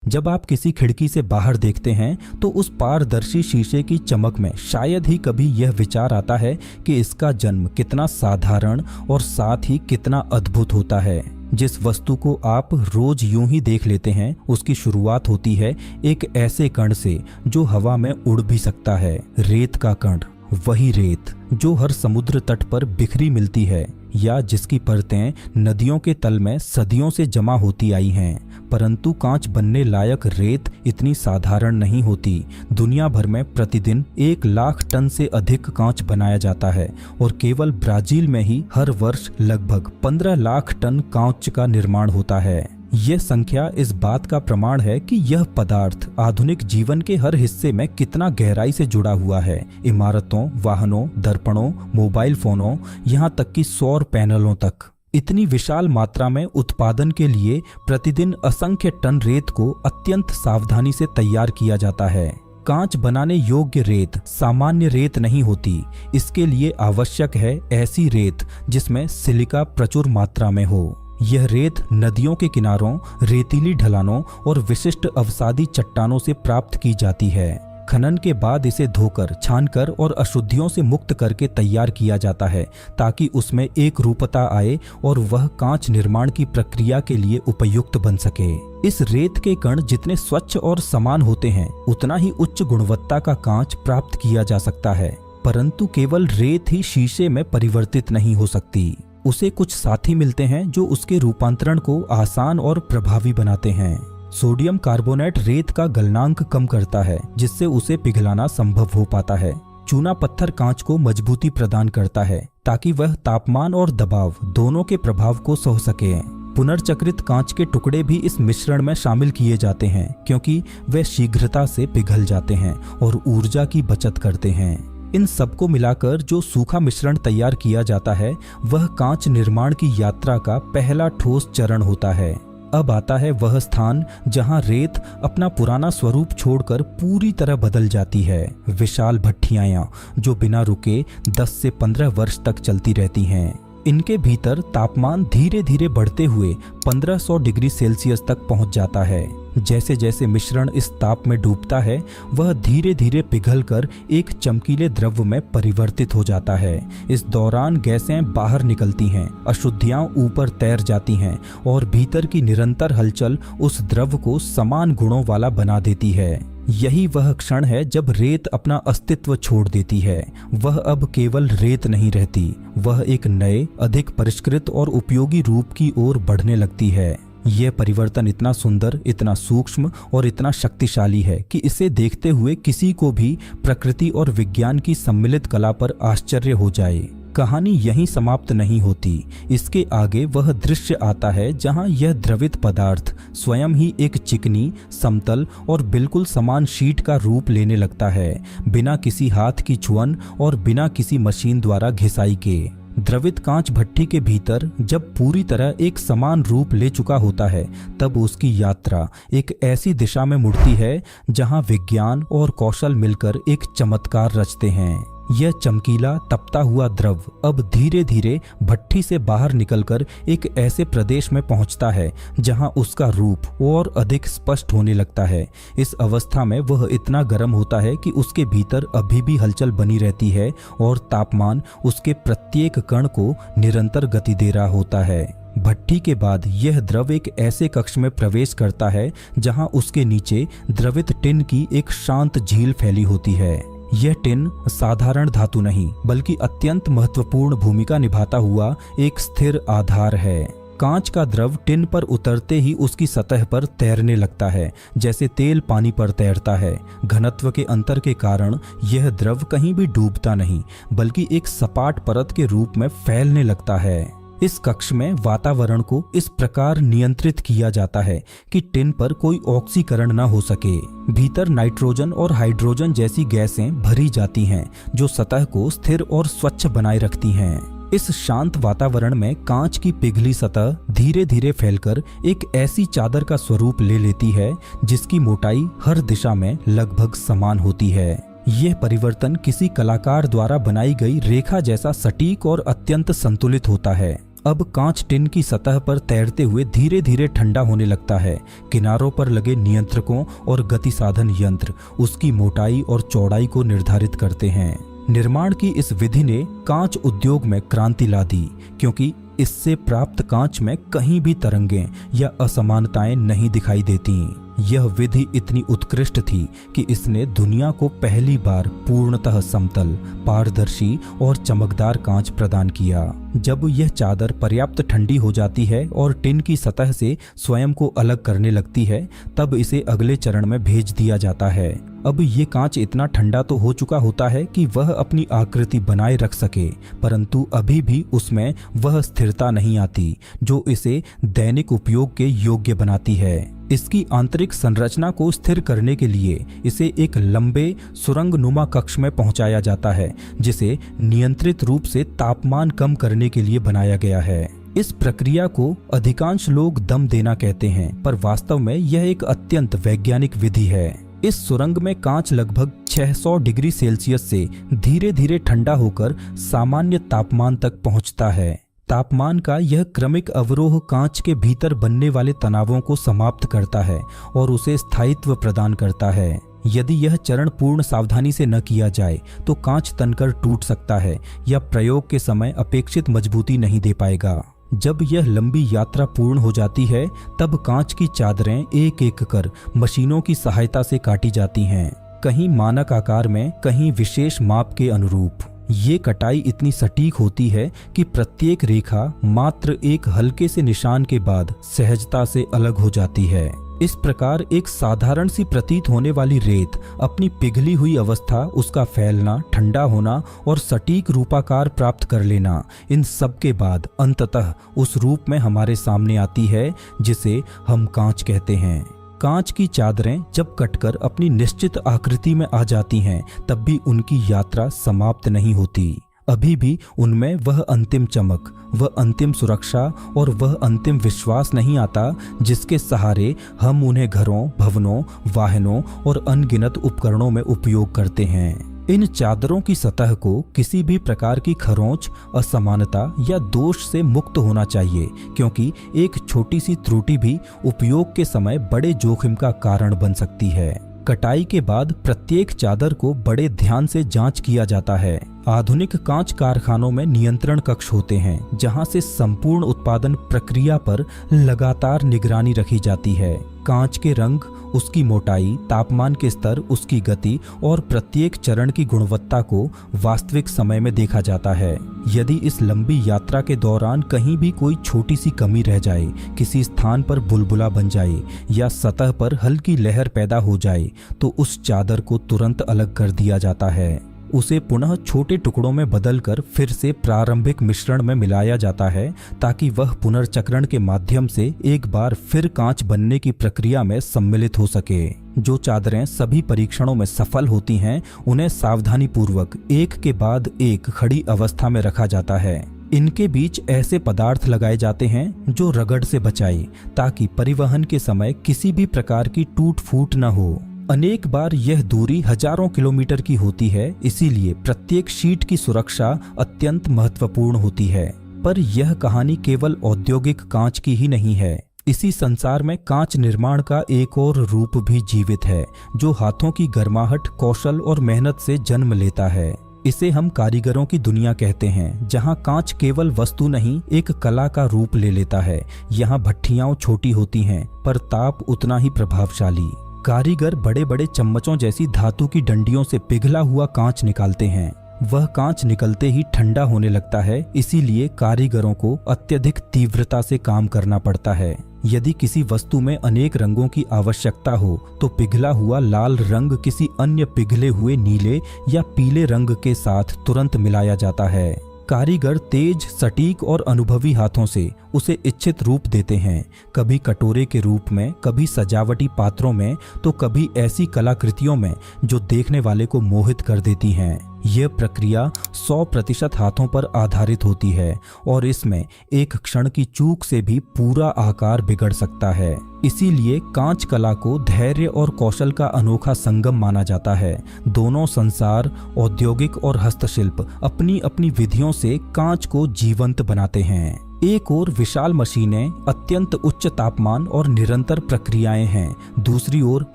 जब आप किसी खिड़की से बाहर देखते हैं तो उस पारदर्शी शीशे की चमक में शायद ही कभी यह विचार आता है कि इसका जन्म कितना साधारण और साथ ही कितना अद्भुत होता है। जिस वस्तु को आप रोज यूं ही देख लेते हैं उसकी शुरुआत होती है एक ऐसे कण से जो हवा में उड़ भी सकता है। रेत का कण, वही रेत जो हर समुद्र तट पर बिखरी मिलती है या जिसकी परतें नदियों के तल में सदियों से जमा होती आई हैं। परंतु कांच बनने लायक रेत इतनी साधारण नहीं होती। दुनिया भर में प्रतिदिन 1 लाख टन से अधिक कांच बनाया जाता है और केवल ब्राजील में ही हर वर्ष लगभग 15 लाख टन कांच का निर्माण होता है। यह संख्या इस बात का प्रमाण है कि यह पदार्थ आधुनिक जीवन के हर हिस्से में कितना गहराई से जुड़ा हुआ है। इमारतों, वाहनों, दर्पणों, मोबाइल फोनों, यहाँ तक कि सौर पैनलों तक। इतनी विशाल मात्रा में उत्पादन के लिए प्रतिदिन असंख्य टन रेत को अत्यंत सावधानी से तैयार किया जाता है। कांच बनाने योग्य रेत सामान्य रेत नहीं होती। इसके लिए आवश्यक है ऐसी रेत जिसमें सिलिका प्रचुर मात्रा में हो। यह रेत नदियों के किनारों, रेतीली ढलानों और विशिष्ट अवसादी चट्टानों से प्राप्त की जाती है। खनन के बाद इसे धोकर, छानकर और अशुद्धियों से मुक्त करके तैयार किया जाता है ताकि उसमें एक रूपता आए और वह कांच निर्माण की प्रक्रिया के लिए उपयुक्त बन सके। इस रेत के कण जितने स्वच्छ और समान होते हैं उतना ही उच्च गुणवत्ता का कांच प्राप्त किया जा सकता है। परंतु केवल रेत ही शीशे में परिवर्तित नहीं हो सकती। उसे कुछ साथी मिलते हैं जो उसके रूपांतरण को आसान और प्रभावी बनाते हैं। सोडियम कार्बोनेट रेत का गलनांक कम करता है जिससे उसे पिघलाना संभव हो पाता है। चूना पत्थर कांच को मजबूती प्रदान करता है ताकि वह तापमान और दबाव दोनों के प्रभाव को सह सके। पुनर्चक्रित कांच के टुकड़े भी इस मिश्रण में शामिल किए जाते हैं क्योंकि वे शीघ्रता से पिघल जाते हैं और ऊर्जा की बचत करते हैं। इन सबको मिलाकर जो सूखा मिश्रण तैयार किया जाता है वह कांच निर्माण की यात्रा का पहला ठोस चरण होता है। अब आता है वह स्थान जहां रेत अपना पुराना स्वरूप छोड़कर पूरी तरह बदल जाती है। विशाल भट्टियां जो बिना रुके 10 से 15 वर्ष तक चलती रहती हैं। इनके भीतर तापमान धीरे धीरे बढ़ते हुए 1500 डिग्री सेल्सियस तक पहुंच जाता है। जैसे जैसे मिश्रण इस ताप में डूबता है वह धीरे धीरे पिघलकर एक चमकीले द्रव में परिवर्तित हो जाता है। इस दौरान गैसें बाहर निकलती हैं, अशुद्धियां ऊपर तैर जाती हैं और भीतर की निरंतर हलचल उस द्रव को समान गुणों वाला बना देती है। यही वह क्षण है जब रेत अपना अस्तित्व छोड़ देती है। वह अब केवल रेत नहीं रहती, वह एक नए, अधिक परिष्कृत और उपयोगी रूप की ओर बढ़ने लगती है। यह परिवर्तन इतना सुंदर, इतना सूक्ष्म और इतना शक्तिशाली है कि इसे देखते हुए किसी को भी प्रकृति और विज्ञान की सम्मिलित कला पर आश्चर्य हो जाए। कहानी यहीं समाप्त नहीं होती। इसके आगे वह दृश्य आता है जहां यह द्रवित पदार्थ स्वयं ही एक चिकनी, समतल और बिल्कुल समान शीट का रूप लेने लगता है, बिना किसी हाथ की छुअन और बिना किसी मशीन द्वारा घिसाई के। द्रवित कांच भट्टी के भीतर जब पूरी तरह एक समान रूप ले चुका होता है तब उसकी यात्रा एक ऐसी दिशा में मुड़ती है जहां विज्ञान और कौशल मिलकर एक चमत्कार रचते हैं। यह चमकीला तपता हुआ द्रव अब धीरे धीरे भट्टी से बाहर निकलकर एक ऐसे प्रदेश में पहुंचता है जहां उसका रूप और अधिक स्पष्ट होने लगता है। इस अवस्था में वह इतना गर्म होता है कि उसके भीतर अभी भी हलचल बनी रहती है और तापमान उसके प्रत्येक कण को निरंतर गति दे रहा होता है। भट्टी के बाद यह द्रव एक ऐसे कक्ष में प्रवेश करता है जहां उसके नीचे द्रवित टिन की एक शांत झील फैली होती है। यह टिन साधारण धातु नहीं बल्कि अत्यंत महत्वपूर्ण भूमिका निभाता हुआ एक स्थिर आधार है। कांच का द्रव टिन पर उतरते ही उसकी सतह पर तैरने लगता है जैसे तेल पानी पर तैरता है। घनत्व के अंतर के कारण यह द्रव कहीं भी डूबता नहीं बल्कि एक सपाट परत के रूप में फैलने लगता है। इस कक्ष में वातावरण को इस प्रकार नियंत्रित किया जाता है कि टिन पर कोई ऑक्सीकरण न हो सके। भीतर नाइट्रोजन और हाइड्रोजन जैसी गैसें भरी जाती हैं जो सतह को स्थिर और स्वच्छ बनाए रखती हैं। इस शांत वातावरण में कांच की पिघली सतह धीरे धीरे फैलकर एक ऐसी चादर का स्वरूप ले लेती है जिसकी मोटाई हर दिशा में लगभग समान होती है। यह परिवर्तन किसी कलाकार द्वारा बनाई गई रेखा जैसा सटीक और अत्यंत संतुलित होता है। अब कांच टिन की सतह पर तैरते हुए धीरे धीरे ठंडा होने लगता है। किनारों पर लगे नियंत्रकों और गति साधन यंत्र उसकी मोटाई और चौड़ाई को निर्धारित करते हैं। निर्माण की इस विधि ने कांच उद्योग में क्रांति ला दी, क्योंकि इससे प्राप्त कांच में कहीं भी तरंगें या असमानताएं नहीं दिखाई देती। यह विधि इतनी उत्कृष्ट थी कि इसने दुनिया को पहली बार पूर्णतः समतल, पारदर्शी और चमकदार कांच प्रदान किया। जब यह चादर पर्याप्त ठंडी हो जाती है और टिन की सतह से स्वयं को अलग करने लगती है, तब इसे अगले चरण में भेज दिया जाता है। अब ये कांच इतना ठंडा तो हो चुका होता है कि वह अपनी आकृति बनाए रख सके, परंतु अभी भी उसमें वह स्थिरता नहीं आती जो इसे दैनिक उपयोग के योग्य बनाती है। इसकी आंतरिक संरचना को स्थिर करने के लिए इसे एक लंबे सुरंगनुमा कक्ष में पहुंचाया जाता है, जिसे नियंत्रित रूप से तापमान कम करने के लिए बनाया गया है। इस प्रक्रिया को अधिकांश लोग दम देना कहते हैं, पर वास्तव में यह एक अत्यंत वैज्ञानिक विधि है। इस सुरंग में कांच लगभग 600 डिग्री सेल्सियस से धीरे धीरे ठंडा होकर सामान्य तापमान तक पहुंचता है। तापमान का यह क्रमिक अवरोह कांच के भीतर बनने वाले तनावों को समाप्त करता है और उसे स्थायित्व प्रदान करता है। यदि यह चरण पूर्ण सावधानी से न किया जाए तो कांच तनकर टूट सकता है या प्रयोग के समय अपेक्षित मजबूती नहीं दे पाएगा। जब यह लंबी यात्रा पूर्ण हो जाती है, तब कांच की चादरें एक एक कर मशीनों की सहायता से काटी जाती हैं, कहीं मानक आकार में, कहीं विशेष माप के अनुरूप। ये कटाई इतनी सटीक होती है कि प्रत्येक रेखा मात्र एक हल्के से निशान के बाद सहजता से अलग हो जाती है। इस प्रकार एक साधारण सी प्रतीत होने वाली रेत अपनी पिघली हुई अवस्था, उसका फैलना, ठंडा होना और सटीक रूपाकार प्राप्त कर लेना, इन सब के बाद अंततः उस रूप में हमारे सामने आती है जिसे हम कांच कहते हैं। कांच की चादरें जब कटकर अपनी निश्चित आकृति में आ जाती हैं, तब भी उनकी यात्रा समाप्त नहीं होती। अभी भी उनमें वह अंतिम चमक, वह अंतिम सुरक्षा और वह अंतिम विश्वास नहीं आता जिसके सहारे हम उन्हें घरों, भवनों, वाहनों और अनगिनत उपकरणों में उपयोग करते हैं। इन चादरों की सतह को किसी भी प्रकार की खरोंच, असमानता या दोष से मुक्त होना चाहिए, क्योंकि एक छोटी सी त्रुटि भी उपयोग के समय बड़े जोखिम का कारण बन सकती है। कटाई के बाद प्रत्येक चादर को बड़े ध्यान से जांच किया जाता है। आधुनिक कांच कारखानों में नियंत्रण कक्ष होते हैं, जहां से संपूर्ण उत्पादन प्रक्रिया पर लगातार निगरानी रखी जाती है। कांच के रंग, उसकी मोटाई, तापमान के स्तर, उसकी गति और प्रत्येक चरण की गुणवत्ता को वास्तविक समय में देखा जाता है। यदि इस लंबी यात्रा के दौरान कहीं भी कोई छोटी सी कमी रह जाए, किसी स्थान पर बुलबुला बन जाए या सतह पर हल्की लहर पैदा हो जाए, तो उस चादर को तुरंत अलग कर दिया जाता है। उसे पुनः छोटे टुकड़ों में बदलकर फिर से प्रारंभिक मिश्रण में मिलाया जाता है, ताकि वह पुनर्चक्रण के माध्यम से एक बार फिर कांच बनने की प्रक्रिया में सम्मिलित हो सके। जो चादरें सभी परीक्षणों में सफल होती हैं, उन्हें सावधानी पूर्वक एक के बाद एक खड़ी अवस्था में रखा जाता है। इनके बीच ऐसे पदार्थ लगाए जाते हैं जो रगड़ से बचाए, ताकि परिवहन के समय किसी भी प्रकार की टूट फूट न हो। अनेक बार यह दूरी हजारों किलोमीटर की होती है, इसीलिए प्रत्येक शीट की सुरक्षा अत्यंत महत्वपूर्ण होती है। पर यह कहानी केवल औद्योगिक कांच की ही नहीं है। इसी संसार में कांच निर्माण का एक और रूप भी जीवित है, जो हाथों की गर्माहट, कौशल और मेहनत से जन्म लेता है। इसे हम कारीगरों की दुनिया कहते हैं, जहां कांच केवल वस्तु नहीं, एक कला का रूप ले लेता है। यहाँ भट्ठियां छोटी होती हैं, पर ताप उतना ही प्रभावशाली। कारीगर बड़े बड़े चम्मचों जैसी धातु की डंडियों से पिघला हुआ कांच निकालते हैं। वह कांच निकलते ही ठंडा होने लगता है, इसीलिए कारीगरों को अत्यधिक तीव्रता से काम करना पड़ता है। यदि किसी वस्तु में अनेक रंगों की आवश्यकता हो, तो पिघला हुआ लाल रंग किसी अन्य पिघले हुए नीले या पीले रंग के साथ तुरंत मिलाया जाता है। कारीगर तेज, सटीक और अनुभवी हाथों से उसे इच्छित रूप देते हैं, कभी कटोरे के रूप में, कभी सजावटी पात्रों में, तो कभी ऐसी कलाकृतियों में जो देखने वाले को मोहित कर देती हैं। यह प्रक्रिया 100% हाथों पर आधारित होती है और इसमें एक क्षण की चूक से भी पूरा आकार बिगड़ सकता है। इसीलिए कांच कला को धैर्य और कौशल का अनोखा संगम माना जाता है। दोनों संसार, औद्योगिक और हस्तशिल्प, अपनी अपनी विधियों से कांच को जीवंत बनाते हैं। एक ओर विशाल मशीनें, अत्यंत उच्च तापमान और निरंतर प्रक्रियाएं हैं। दूसरी ओर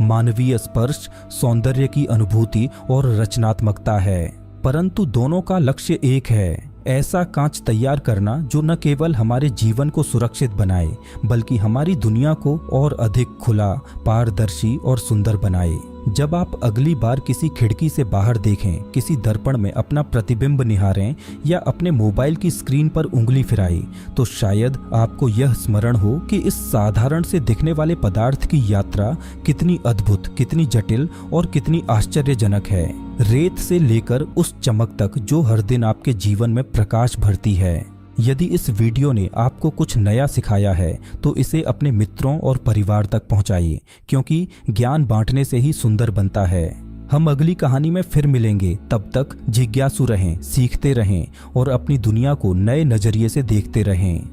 मानवीय स्पर्श, सौंदर्य की अनुभूति और रचनात्मकता है। परंतु दोनों का लक्ष्य एक है, ऐसा कांच तैयार करना जो न केवल हमारे जीवन को सुरक्षित बनाए बल्कि हमारी दुनिया को और अधिक खुला, पारदर्शी और सुंदर बनाए। जब आप अगली बार किसी खिड़की से बाहर देखें, किसी दर्पण में अपना प्रतिबिंब निहारें या अपने मोबाइल की स्क्रीन पर उंगली फिराएं, तो शायद आपको यह स्मरण हो कि इस साधारण से दिखने वाले पदार्थ की यात्रा कितनी अद्भुत, कितनी जटिल और कितनी आश्चर्यजनक है। रेत से लेकर उस चमक तक जो हर दिन आपके जीवन में प्रकाश भरती है। यदि इस वीडियो ने आपको कुछ नया सिखाया है तो इसे अपने मित्रों और परिवार तक पहुंचाइए, क्योंकि ज्ञान बांटने से ही सुंदर बनता है। हम अगली कहानी में फिर मिलेंगे। तब तक जिज्ञासु रहें, सीखते रहें और अपनी दुनिया को नए नजरिए से देखते रहें।